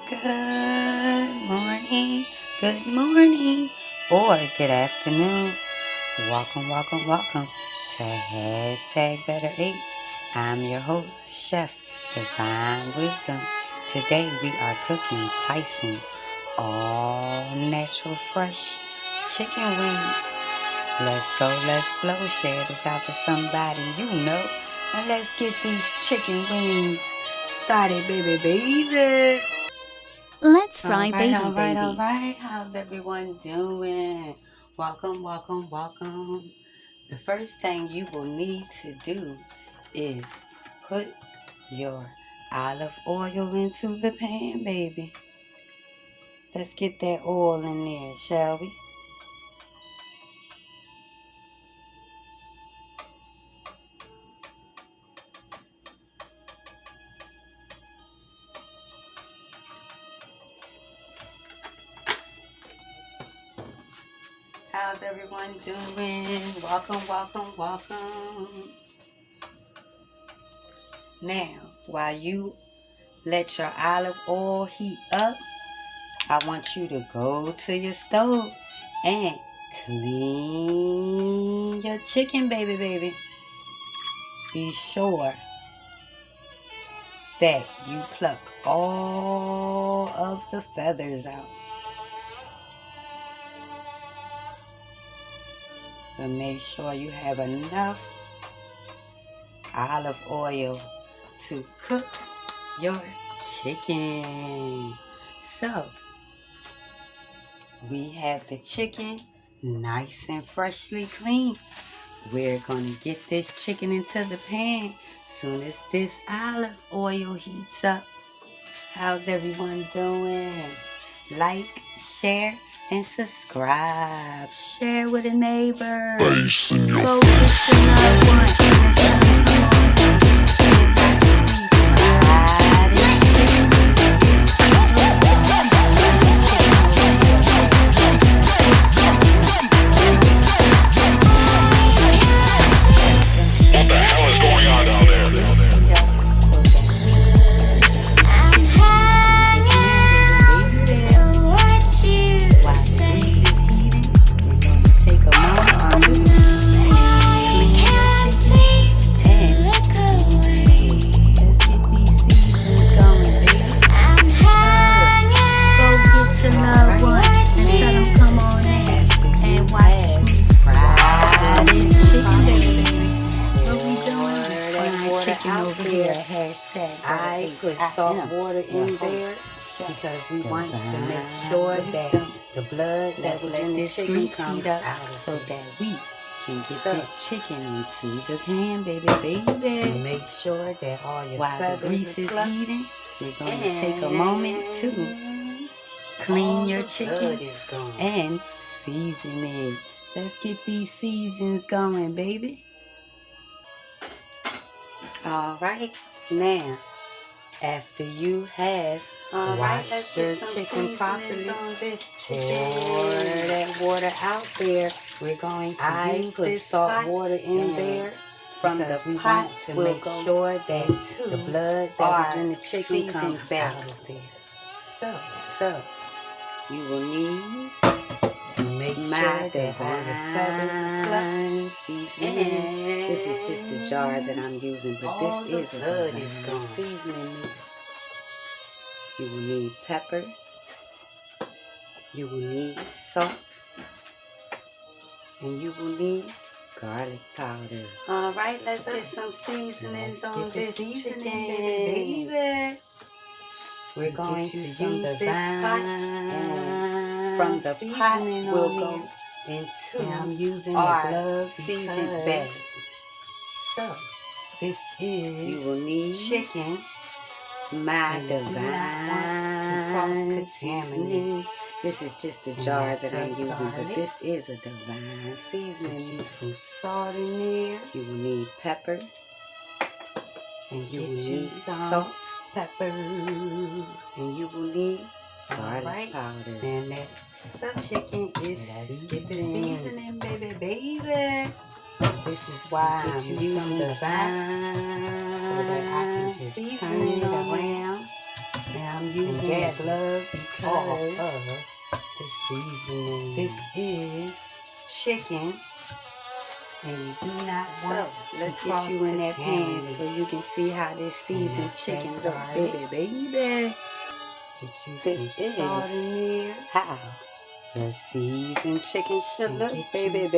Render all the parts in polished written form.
Good morning, or good afternoon. Welcome to #BetterAtes. I'm your host, Chef Divine Wisdom. Today we are cooking Tyson all natural fresh chicken wings. Let's go, let's flow, share this out to somebody you know, and let's get these chicken wings started, baby. Let's fry baby. All right. How's everyone doing? Welcome. The first thing you will need to do is put your olive oil into the pan, baby. Let's get that oil in there, shall we? How's everyone doing? Welcome. Now, while you let your olive oil heat up, I want you to go to your stove and clean your chicken, baby. Be sure that you pluck all of the feathers out. But make sure you have enough olive oil to cook your chicken. So, we have the chicken nice and freshly clean. We're going to get this chicken into the pan soon as this olive oil heats up. How's everyone doing? Like, share, and subscribe. Share with a neighbor. Go get another one. What the hell is going on down there? I put salt water in there because we want to make sure that the blood that was in this grease heat up so that we can get this chicken into the pan, baby. Make sure that all your while the grease is heating, we're going to take a moment to clean your chicken and season it. Let's get these seasons going, baby. All right, now after you have washed your chicken properly, pour that water out there. We're going to put salt water in there from the pot to make sure that the blood that was in the chicken comes out of there. So you will need to make sure that all the feathers seasoning. This is just a jar that I'm using, but this is a seasoning mix. You will need pepper. You will need salt. And you will need garlic powder. All right, let's get some seasonings on this chicken, baby. We're going to use this pot, and from the pot we'll go into our seasoned bag. So, this is you will need chicken, my divine cross-contaminant. This is just a jar that I'm using, but this is a divine seasoning. Put some salt in there. You will need pepper. And you will need salt, pepper. And you will need garlic powder. And that chicken is seasoning, baby. This is why I'm using the vine so that I can just turn it around. Now I'm using a glove because the seasoning. This is chicken. And you do not want let's get you in that pan so you can see how this seasoned chicken look, baby. This is how your seasoned chicken should look, baby.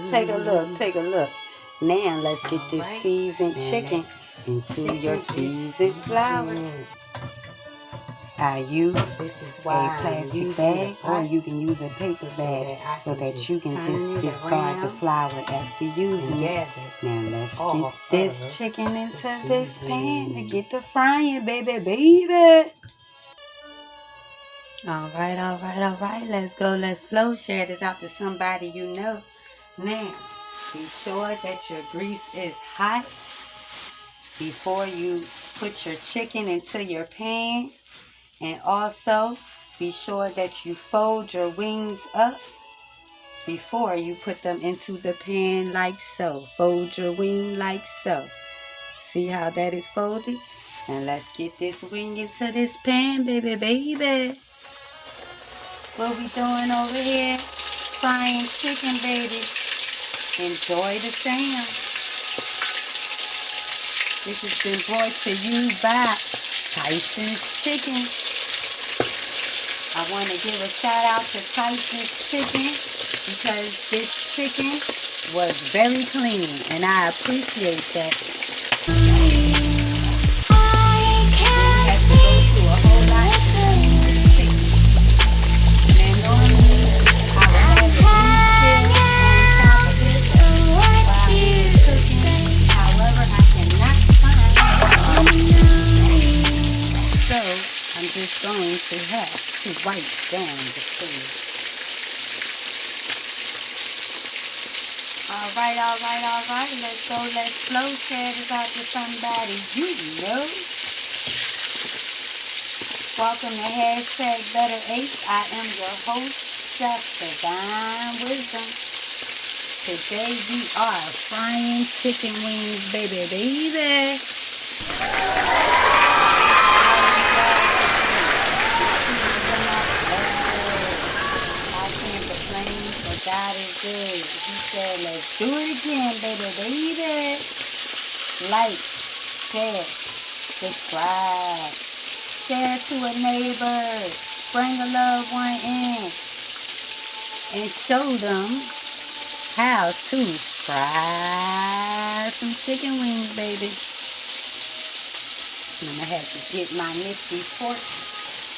Take a look. Now let's get this seasoned chicken into your seasoned flour. I use a plastic bag, or you can use a paper bag so that you can just discard the flour after using it. Now let's get this chicken into this pan to get the frying, baby. All right. Let's go. Let's flow. Share this out to somebody you know. Now, be sure that your grease is hot before you put your chicken into your pan. And also, be sure that you fold your wings up before you put them into the pan like so. Fold your wing like so. See how that is folded? And let's get this wing into this pan, baby. What we doing over here? Frying chicken, baby. Enjoy the sound. This has been brought to you by Tyson's Chicken. I want to give a shout out to Tyson's Chicken because this chicken was very clean and I appreciate that. I had to go through a whole lot of this chicken. And normally I would have the beef on top of it while I was cooking. However, I cannot find it. So I'm just going to have to wipe down the food. All right. Let's go. Let's flow. Share this out to somebody you know. Welcome to #BetterATEZ. I am your host, CHEFDVINE Wisdom. Today we are frying chicken wings, baby. God is good. He said, let's do it again, baby. Like, share, subscribe, share to a neighbor, bring a loved one in, and show them how to fry some chicken wings, baby. I'm going to have to get my nifty fork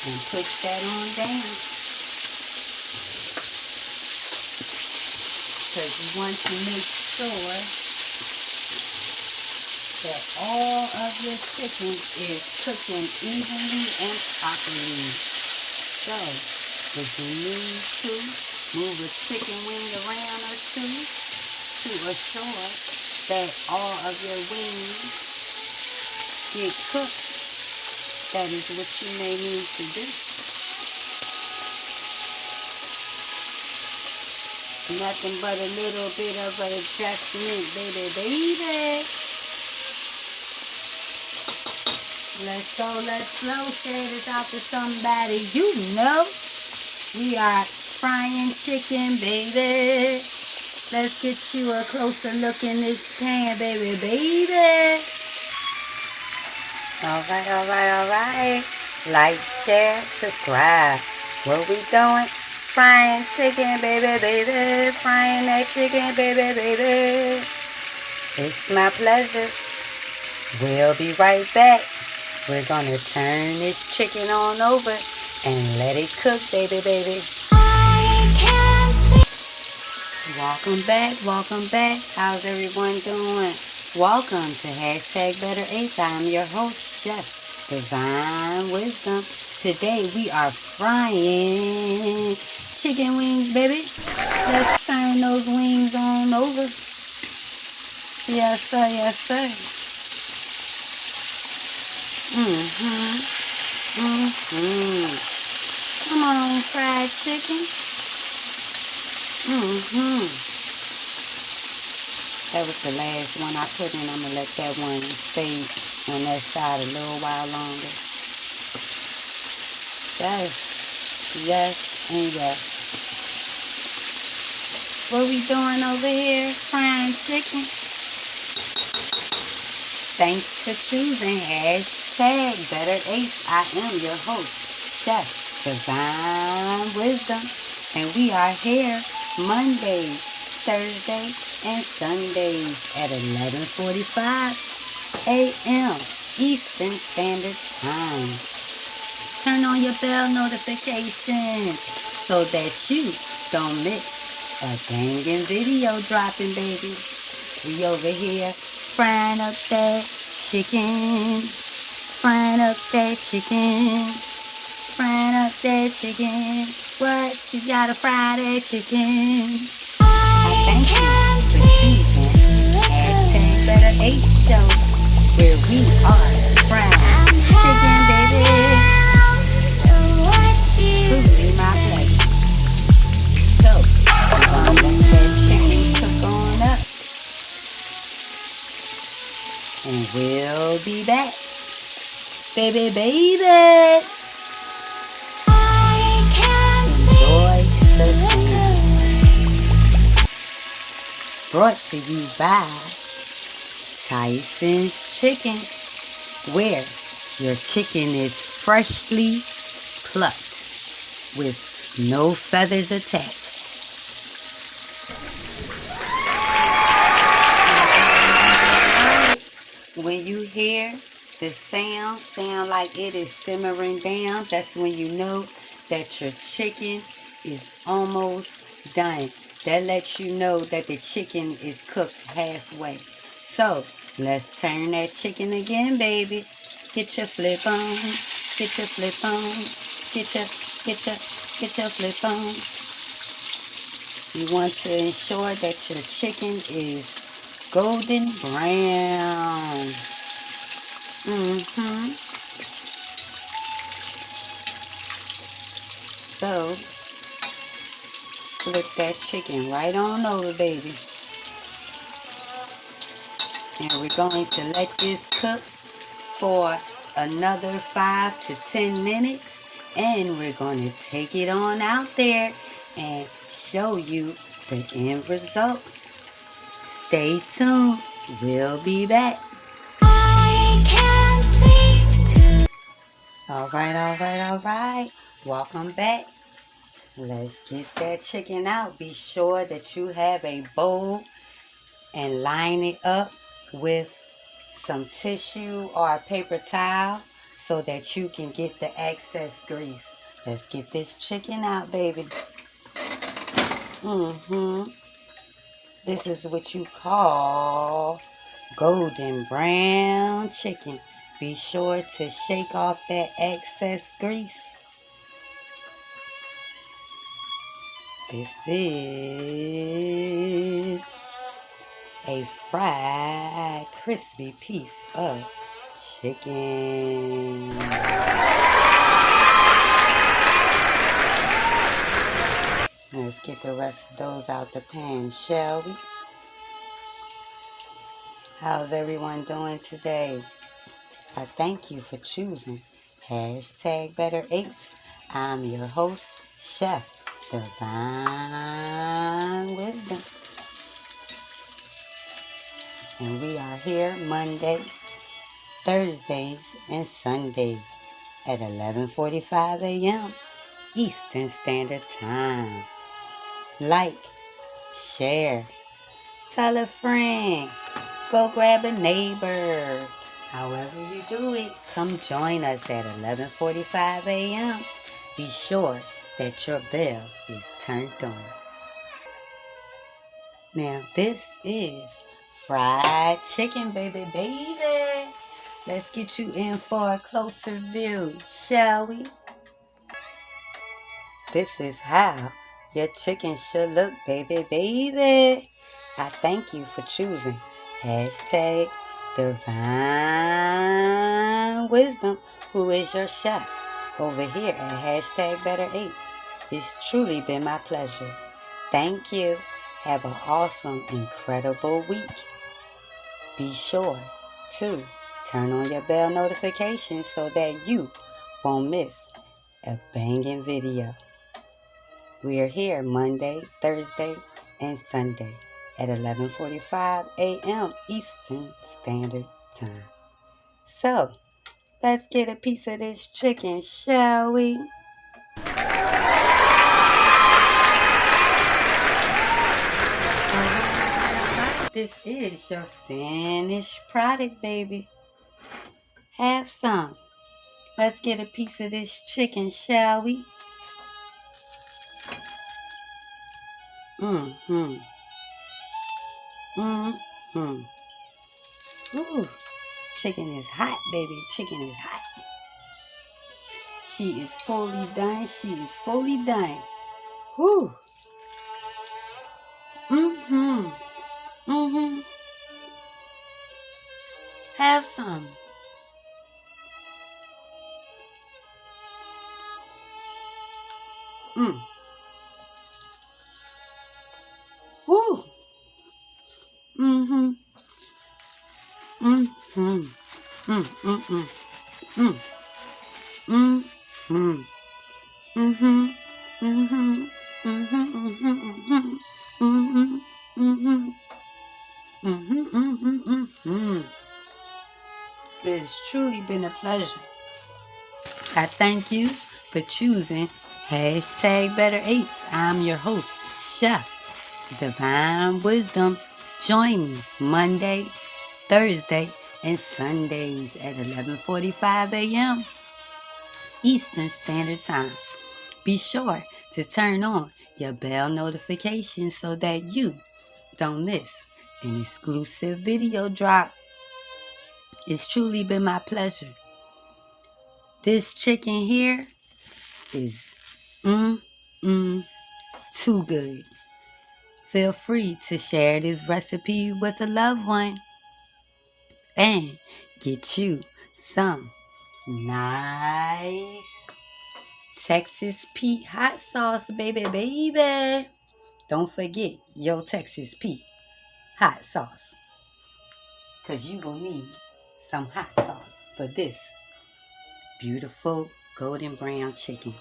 and push that on down. Because you want to make sure that all of your chicken is cooking evenly and properly. So, if you need to move a chicken wing around or two to assure that all of your wings get cooked, that is what you may need to do. Nothing but a little bit of an adjustment, baby. Let's go, let's flow. Share this out to somebody you know. We are frying chicken, baby. Let's get you a closer look in this pan, baby. All right. Like, share, subscribe. What we doing? Frying chicken, baby. Frying that chicken, baby. It's my pleasure. We'll be right back. We're gonna turn this chicken on over and let it cook, baby. Welcome back. How's everyone doing? Welcome to #BetterATEZ. I'm your host, CHEFDVINE Wisdom. Today we are frying chicken wings, baby. Let's turn those wings on over. Yes, sir. Come on, fried chicken. That was the last one I put in. I'm going to let that one stay on that side a little while longer. Yes, yes, and yes. What we doing over here? Frying chicken. Thanks for choosing hashtag BETTERATEZ. I am your host, Chef Divine Wisdom, and we are here Mondays, Thursdays, and Sundays at 11:45 a.m. Eastern Standard Time. Turn on your bell notifications so that you don't miss a banging video dropping, baby. We over here frying up that chicken, frying up that chicken, frying up that chicken. What? You gotta fry that chicken. I thank you for choosing hashtag BETTERATEZ show, where we are frying chicken, baby. Truly my pleasure. So, we're gonna let that chicken cook on up, and we'll be back. Baby, baby. Enjoy the food. Brought to you by Tyson's Chicken, where your chicken is freshly plucked with no feathers attached. When you hear the sound like it is simmering down, that's when you know that your chicken is almost done. That lets you know that the chicken is cooked halfway. So, let's turn that chicken again, baby. Get your flip on. Get your flip on. Get your flip on. You want to ensure that your chicken is golden brown. So, flip that chicken right on over, baby. And we're going to let this cook for another 5 to 10 minutes. And we're going to take it on out there and show you the end result. Stay tuned. We'll be back. All right. Welcome back. Let's get that chicken out. Be sure that you have a bowl and line it up with some tissue or a paper towel so that you can get the excess grease. Let's get this chicken out, baby. This is what you call golden brown chicken. Be sure to shake off that excess grease. This is a fried, crispy piece of chicken. Let's get the rest of those out the pan, shall we? How's everyone doing today? I thank you for choosing hashtag BETTERATEZ. I'm your host, Chef Divine Wisdom. And we are here Monday, Thursdays, and Sundays at 11:45 a.m. Eastern Standard Time. Like, share, tell a friend, go grab a neighbor. However you do it, come join us at 11:45 a.m. Be sure that your bell is turned on. Now, this is fried chicken, baby. Let's get you in for a closer view, shall we? This is how your chicken should look, baby. I thank you for choosing hashtag Divine Wisdom, who is your chef over here at hashtag BETTERATEZ. It's truly been my pleasure. Thank you. Have an awesome, incredible week. Be sure to turn on your bell notifications so that you won't miss a banging video. We are here Monday, Thursday, and Sunday at 11:45 a.m. Eastern Standard Time. So, let's get a piece of this chicken, shall we? Alright, this is your finished product, baby. Have some. Let's get a piece of this chicken, shall we? Mm-hmm. Mm-hmm. Ooh, chicken is hot, baby. Chicken is hot. She is fully done. She is fully done. Whoo. Mm-hmm. Mm-hmm. Have some. Woo. Mm-hmm. Mm-hmm. Mm-mm-mm. Mm. Mm-hmm. Mm-hmm. Mm-hmm. Mm-hmm. Mm-hmm. Mm-hmm. Mm-hmm. It's truly been a pleasure. I thank you for choosing #BetterAtes. I'm your host, Chef Divine Wisdom. Join me Monday, Thursday, and Sundays at 11:45 a.m. Eastern Standard Time. Be sure to turn on your bell notifications so that you don't miss an exclusive video drop. It's truly been my pleasure. This chicken here is too good. Feel free to share this recipe with a loved one and get you some nice Texas Pete hot sauce, baby. Don't forget your Texas Pete hot sauce, because you gonna need some hot sauce for this beautiful golden brown chicken.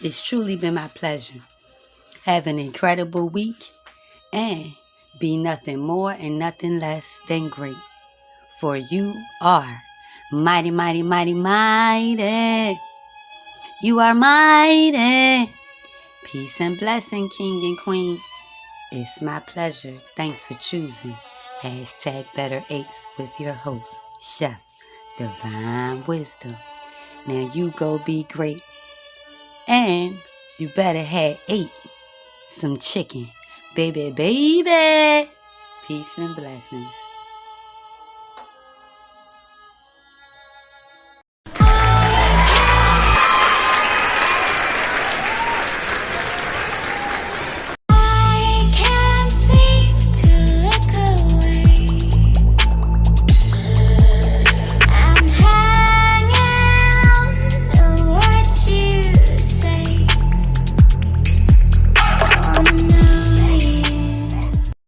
It's truly been my pleasure. Have an incredible week and be nothing more and nothing less than great. For you are mighty, mighty, mighty, mighty. You are mighty. Peace and blessing, king and queen. It's my pleasure. Thanks for choosing #BetterAtes with your host, Chef Divine Wisdom. Now you go be great. And you better have ate some chicken. Baby. Peace and blessings.